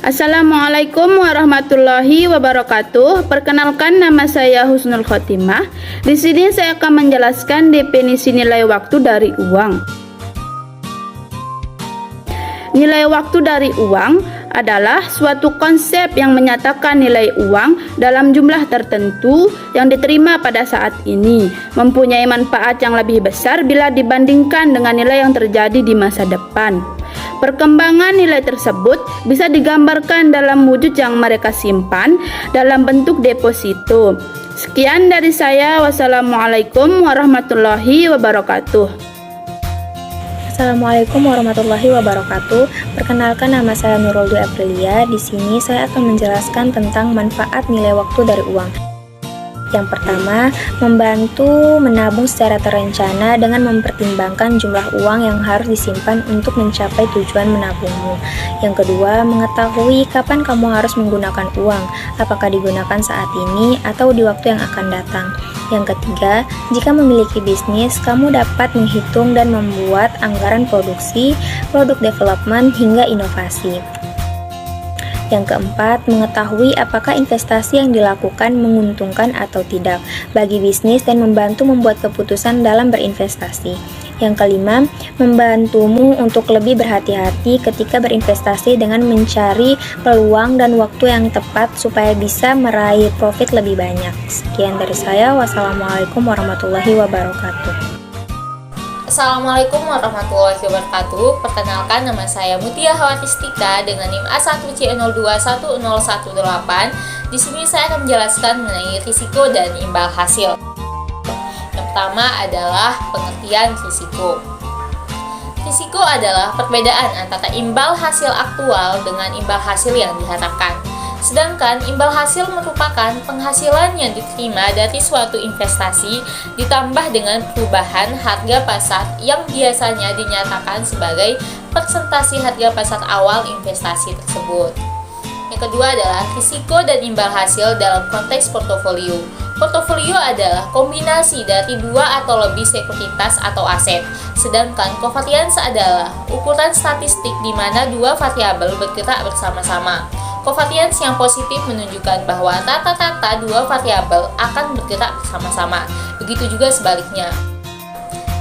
Assalamualaikum warahmatullahi wabarakatuh. Perkenalkan, nama saya Husnul Khotimah. Di sini saya akan menjelaskan definisi nilai waktu dari uang. Nilai waktu dari uang adalah suatu konsep yang menyatakan nilai uang dalam jumlah tertentu yang diterima pada saat ini mempunyai manfaat yang lebih besar bila dibandingkan dengan nilai yang terjadi di masa depan. Perkembangan nilai tersebut bisa digambarkan dalam wujud yang mereka simpan dalam bentuk deposito. Sekian dari saya. Wassalamualaikum warahmatullahi wabarakatuh. Assalamualaikum warahmatullahi wabarakatuh. Perkenalkan, nama saya Nurul Dwi Aprilia. Di sini saya akan menjelaskan tentang manfaat nilai waktu dari uang. Yang pertama, membantu menabung secara terencana dengan mempertimbangkan jumlah uang yang harus disimpan untuk mencapai tujuan menabungmu. Yang kedua, mengetahui kapan kamu harus menggunakan uang, apakah digunakan saat ini atau di waktu yang akan datang. Yang ketiga, jika memiliki bisnis, kamu dapat menghitung dan membuat anggaran produksi, produk development, hingga inovasi. Yang keempat, mengetahui apakah investasi yang dilakukan menguntungkan atau tidak bagi bisnis dan membantu membuat keputusan dalam berinvestasi. Yang kelima, membantumu untuk lebih berhati-hati ketika berinvestasi dengan mencari peluang dan waktu yang tepat supaya bisa meraih profit lebih banyak. Sekian dari saya. Wassalamualaikum warahmatullahi wabarakatuh. Assalamualaikum warahmatullahi wabarakatuh. Perkenalkan, nama saya Mutia Hawatistika dengan NIM A1C021018. Di sini saya akan menjelaskan mengenai risiko dan imbal hasil. Yang pertama adalah pengertian risiko. Risiko adalah perbedaan antara imbal hasil aktual dengan imbal hasil yang diharapkan. Sedangkan imbal hasil merupakan penghasilan yang diterima dari suatu investasi ditambah dengan perubahan harga pasar yang biasanya dinyatakan sebagai persentase harga pasar awal investasi tersebut. Yang kedua adalah risiko dan imbal hasil dalam konteks portofolio. Portofolio adalah kombinasi dari dua atau lebih sekuritas atau aset, sedangkan kovarians adalah ukuran statistik di mana dua variabel bergerak bersama-sama. Kovarians yang positif menunjukkan bahwa rata-rata dua variabel akan bergerak bersama-sama. Begitu juga sebaliknya.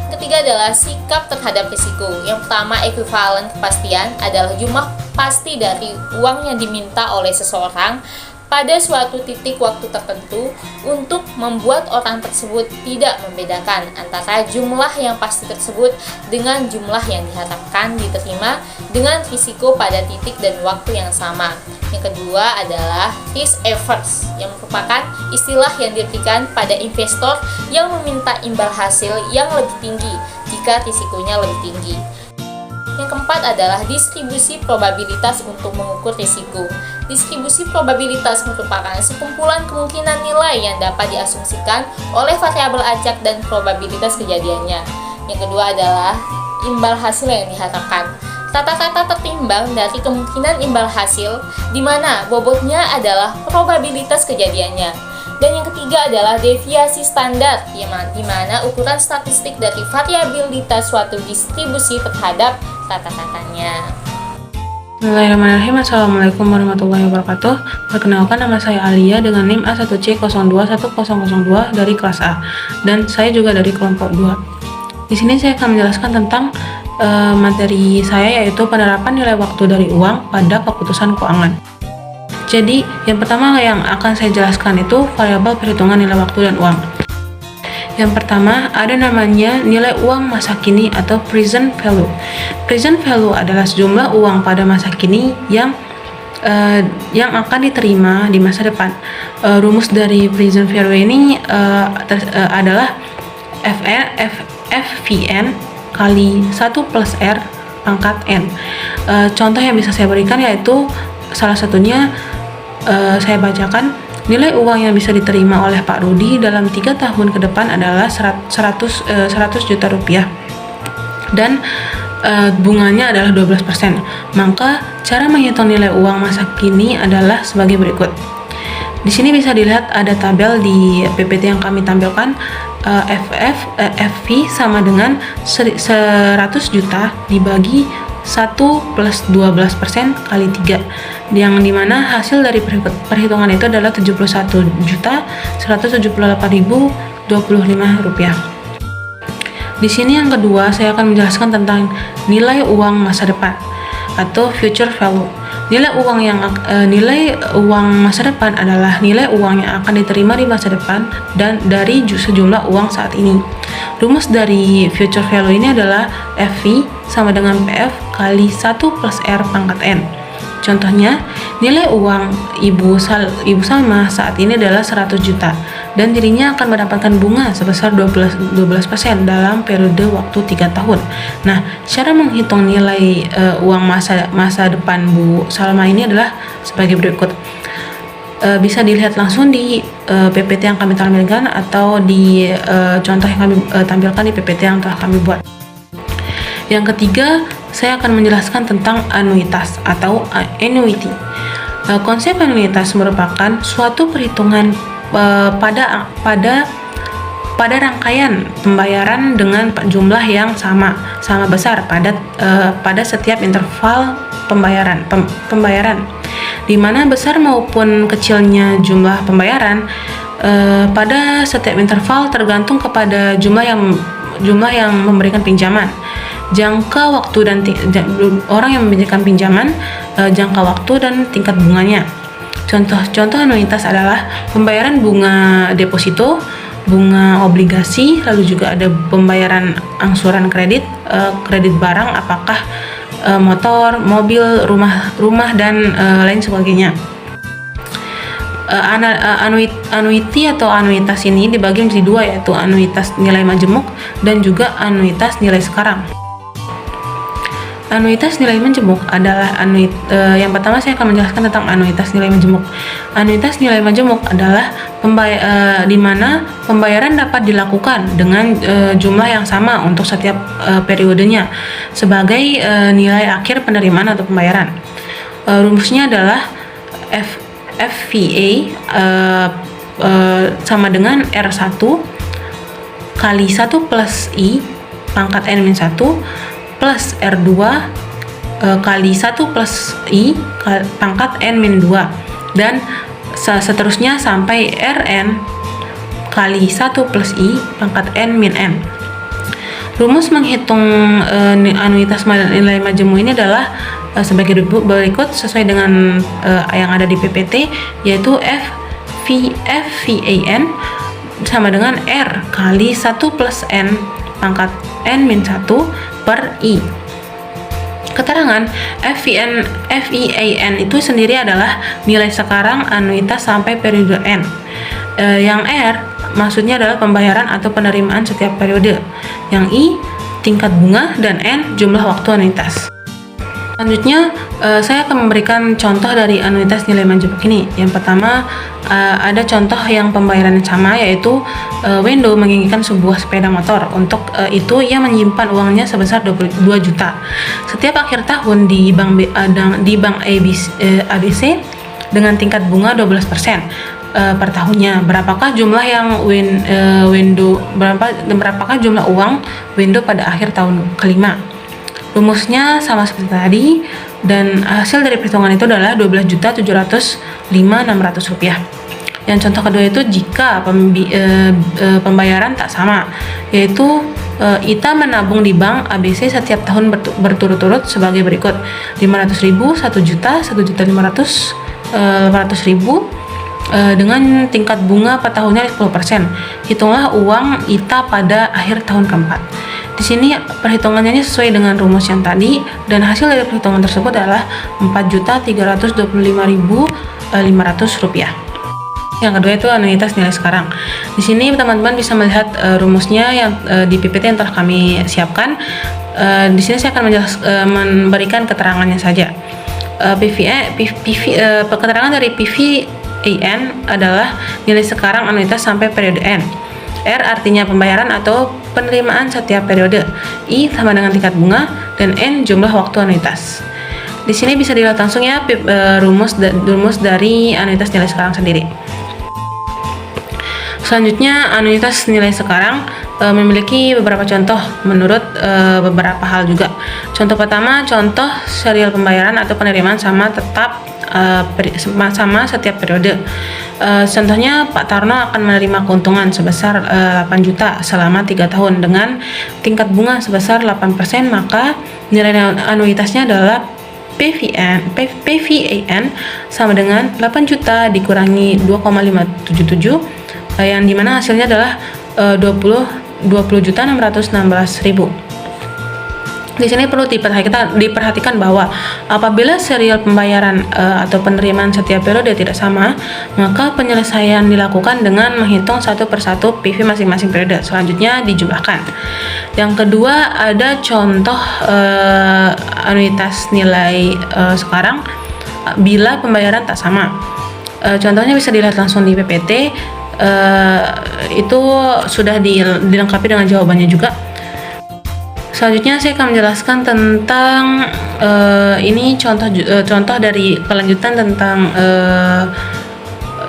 Ketiga adalah sikap terhadap risiko. Yang pertama, ekuivalen kepastian adalah jumlah pasti dari uang yang diminta oleh seseorang pada suatu titik waktu tertentu untuk membuat orang tersebut tidak membedakan antara jumlah yang pasti tersebut dengan jumlah yang diharapkan diterima dengan risiko pada titik dan waktu yang sama. Yang kedua adalah risk averse, yang merupakan istilah yang diberikan pada investor yang meminta imbal hasil yang lebih tinggi jika risikonya lebih tinggi. Yang keempat adalah distribusi probabilitas untuk mengukur risiko. Distribusi probabilitas merupakan sekumpulan kemungkinan nilai yang dapat diasumsikan oleh variabel acak dan probabilitas kejadiannya. Yang kedua adalah imbal hasil yang diharapkan. Rata-rata tertimbang dari kemungkinan imbal hasil, di mana bobotnya adalah probabilitas kejadiannya. Dan yang ketiga adalah deviasi standar, di mana ukuran statistik dari variabilitas suatu distribusi terhadap rata-ratanya. Bismillahirrahmanirrahim. Assalamualaikum warahmatullahi wabarakatuh. Perkenalkan, nama saya Alia dengan NIM A1C021002 dari kelas A, dan saya juga dari kelompok 2. Di sini saya akan menjelaskan tentang materi saya, yaitu penerapan nilai waktu dari uang pada keputusan keuangan. Jadi, yang pertama yang akan saya jelaskan itu variabel perhitungan nilai waktu dan uang. Yang pertama, ada namanya nilai uang masa kini atau present value. Present value adalah sejumlah uang pada masa kini yang akan diterima di masa depan. Rumus dari present value ini adalah FVN kali 1 plus R pangkat N. Contoh yang bisa saya berikan yaitu salah satunya saya bacakan. Nilai uang yang bisa diterima oleh Pak Rudi dalam 3 tahun ke depan adalah 100 juta rupiah dan bunganya adalah 12%. Maka cara menghitung nilai uang masa kini adalah sebagai berikut. Di sini bisa dilihat ada tabel di PPT yang kami tampilkan. FV sama dengan 100 juta dibagi 1 plus 12% kali 3, yang dimana hasil dari perhitungan itu adalah Rp71.178.025. Di sini yang kedua, saya akan menjelaskan tentang nilai uang masa depan atau future value. Nilai uang masa depan adalah nilai uang yang akan diterima di masa depan dan dari sejumlah uang saat ini. Rumus dari future value ini adalah FV sama dengan PF kali 1 plus R pangkat N. Contohnya, nilai uang Ibu Salma saat ini adalah 100 juta dan dirinya akan mendapatkan bunga sebesar 12% dalam periode waktu 3 tahun. Nah, cara menghitung nilai uang masa depan Bu Salma ini adalah sebagai berikut. Bisa dilihat langsung di PPT yang kami tampilkan atau di contoh yang kami tampilkan di PPT yang telah kami buat. Yang ketiga, saya akan menjelaskan tentang anuitas atau annuity. Konsep anuitas merupakan suatu perhitungan pada rangkaian pembayaran dengan jumlah yang sama besar pada setiap interval pembayaran, di mana besar maupun kecilnya jumlah pembayaran pada setiap interval tergantung kepada jumlah yang memberikan pinjaman, jangka waktu dan orang yang memberikan pinjaman, jangka waktu dan tingkat bunganya. Contoh anuitas adalah pembayaran bunga deposito, bunga obligasi, lalu juga ada pembayaran angsuran kredit barang, apakah motor, mobil, rumah dan lain sebagainya. Annuity atau anuitas ini dibagi menjadi dua, yaitu anuitas nilai majemuk dan juga anuitas nilai sekarang. Anuitas nilai majemuk adalah yang pertama saya akan menjelaskan tentang anuitas nilai majemuk. Anuitas nilai majemuk adalah di mana pembayaran dapat dilakukan dengan jumlah yang sama untuk setiap periodenya sebagai nilai akhir penerimaan atau pembayaran. Rumusnya adalah FVA sama dengan R1 kali 1 plus I pangkat N-1 plus R2 kali 1 plus I pangkat N-2 dan seterusnya sampai Rn kali 1 plus I pangkat N-N. Rumus menghitung anuitas nilai majemuk ini adalah sebagai berikut sesuai dengan yang ada di PPT, yaitu FVAN sama dengan R kali 1 plus N pangkat N-1 per I. Keterangan FEAN itu sendiri adalah nilai sekarang anuitas sampai periode N. Yang R maksudnya adalah pembayaran atau penerimaan setiap periode. Yang I tingkat bunga dan N jumlah waktu anuitas. Selanjutnya, saya akan memberikan contoh dari anuitas nilai majemuk ini. Yang pertama, ada contoh yang pembayarannya sama, yaitu Wendo menginginkan sebuah sepeda motor. Untuk itu, ia menyimpan uangnya sebesar 22 juta. Setiap akhir tahun di bank ABC dengan tingkat bunga 12% per tahunnya. Berapakah jumlah berapakah jumlah uang Wendo pada akhir tahun kelima? Rumusnya sama seperti tadi dan hasil dari perhitungan itu adalah Rp12.705.600. Yang contoh kedua itu jika pembayaran tak sama, yaitu Ita menabung di bank ABC setiap tahun berturut-turut sebagai berikut: 500.000, 1 juta, 1.500.000 dengan tingkat bunga per tahunnya 10%. Hitunglah uang Ita pada akhir tahun keempat. Di sini perhitungannya sesuai dengan rumus yang tadi dan hasil dari perhitungan tersebut adalah Rp4.325.500. Yang kedua itu anuitas nilai sekarang. Di sini teman-teman bisa melihat rumusnya yang di PPT yang telah kami siapkan. Di sini saya akan memberikan keterangannya saja. Keterangan dari PVAN adalah nilai sekarang anuitas sampai periode N. R artinya pembayaran atau penerimaan setiap periode. I sama dengan tingkat bunga dan N jumlah waktu anuitas. Di sini bisa dilihat langsung ya rumus dari anuitas nilai sekarang sendiri. Selanjutnya, anuitas nilai sekarang memiliki beberapa contoh menurut beberapa hal juga. Contoh pertama, contoh serial pembayaran atau penerimaan sama tetap sama setiap periode. Contohnya, Pak Tarno akan menerima keuntungan sebesar 8 juta selama 3 tahun dengan tingkat bunga sebesar 8%, maka nilai anuitasnya adalah PVAN sama dengan 8 juta dikurangi 2,577 yang dimana hasilnya adalah 20.616.000. Di sini perlu diperhatikan bahwa apabila serial pembayaran atau penerimaan setiap periode tidak sama, maka penyelesaian dilakukan dengan menghitung satu persatu PV masing-masing periode. Selanjutnya dijumlahkan. Yang kedua, ada contoh anuitas nilai sekarang bila pembayaran tak sama. Contohnya bisa dilihat langsung di PPT. Itu sudah dilengkapi dengan jawabannya juga. Selanjutnya saya akan menjelaskan tentang ini contoh dari kelanjutan tentang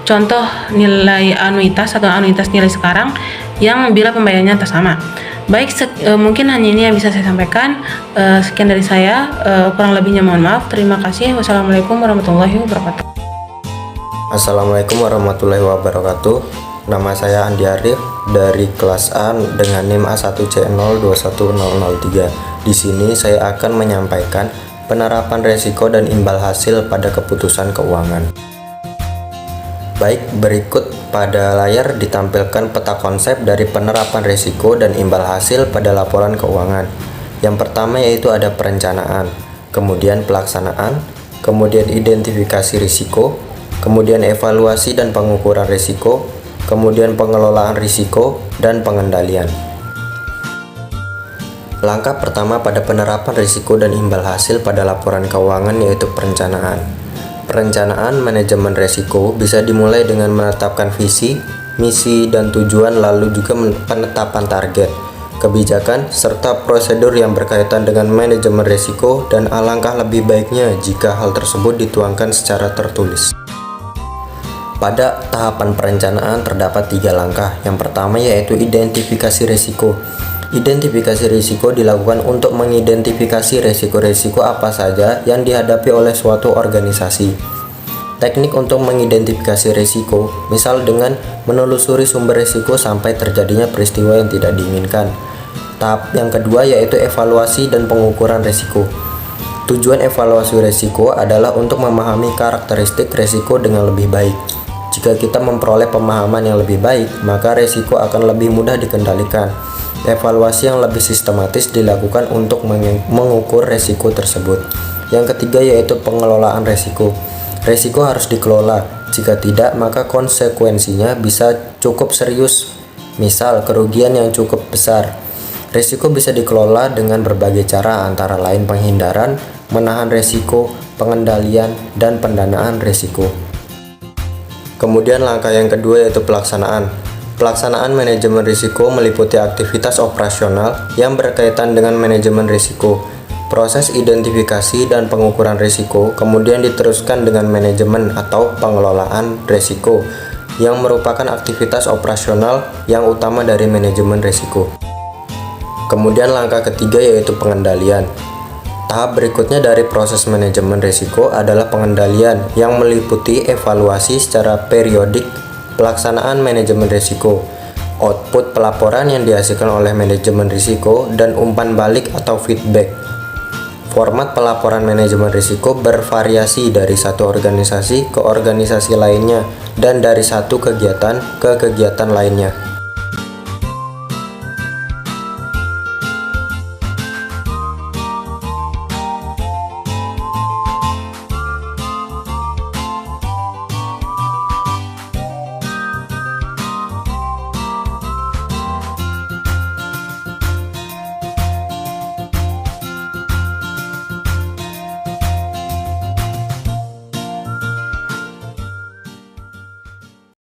contoh nilai anuitas atau anuitas nilai sekarang yang bila pembayarannya tak sama. Baik, mungkin hanya ini yang bisa saya sampaikan. Sekian dari saya, kurang lebihnya mohon maaf. Terima kasih. Wassalamualaikum warahmatullahi wabarakatuh. Assalamualaikum warahmatullahi wabarakatuh. Nama saya Andi Arif dari kelas A dengan NIM A1C021003. Di sini saya akan menyampaikan penerapan resiko dan imbal hasil pada keputusan keuangan. Baik, berikut pada layar ditampilkan peta konsep dari penerapan resiko dan imbal hasil pada laporan keuangan. Yang pertama yaitu ada perencanaan, kemudian pelaksanaan, kemudian identifikasi risiko, kemudian evaluasi dan pengukuran risiko, kemudian pengelolaan risiko, dan pengendalian. Langkah pertama pada penerapan risiko dan imbal hasil pada laporan keuangan yaitu perencanaan. Perencanaan manajemen risiko bisa dimulai dengan menetapkan visi, misi, dan tujuan, lalu juga penetapan target, kebijakan, serta prosedur yang berkaitan dengan manajemen risiko, dan alangkah lebih baiknya jika hal tersebut dituangkan secara tertulis. Pada tahapan perencanaan terdapat 3 langkah. Yang pertama yaitu identifikasi risiko. Identifikasi risiko dilakukan untuk mengidentifikasi risiko-risiko apa saja yang dihadapi oleh suatu organisasi. Teknik untuk mengidentifikasi risiko, misal dengan menelusuri sumber risiko sampai terjadinya peristiwa yang tidak diinginkan. Tahap yang kedua yaitu evaluasi dan pengukuran risiko. Tujuan evaluasi risiko adalah untuk memahami karakteristik risiko dengan lebih baik. Jika kita memperoleh pemahaman yang lebih baik, maka risiko akan lebih mudah dikendalikan. Evaluasi yang lebih sistematis dilakukan untuk mengukur risiko tersebut. Yang ketiga yaitu pengelolaan risiko. Risiko harus dikelola. Jika tidak, maka konsekuensinya bisa cukup serius. Misal, kerugian yang cukup besar. Risiko bisa dikelola dengan berbagai cara, antara lain penghindaran, menahan risiko, pengendalian, dan pendanaan risiko. Kemudian langkah yang kedua yaitu pelaksanaan. Pelaksanaan manajemen risiko meliputi aktivitas operasional yang berkaitan dengan manajemen risiko. Proses identifikasi dan pengukuran risiko kemudian diteruskan dengan manajemen atau pengelolaan risiko, yang merupakan aktivitas operasional yang utama dari manajemen risiko. Kemudian langkah ketiga yaitu pengendalian. Tahap berikutnya dari proses manajemen risiko adalah pengendalian yang meliputi evaluasi secara periodik pelaksanaan manajemen risiko, output pelaporan yang dihasilkan oleh manajemen risiko, dan umpan balik atau feedback. Format pelaporan manajemen risiko bervariasi dari satu organisasi ke organisasi lainnya dan dari satu kegiatan ke kegiatan lainnya.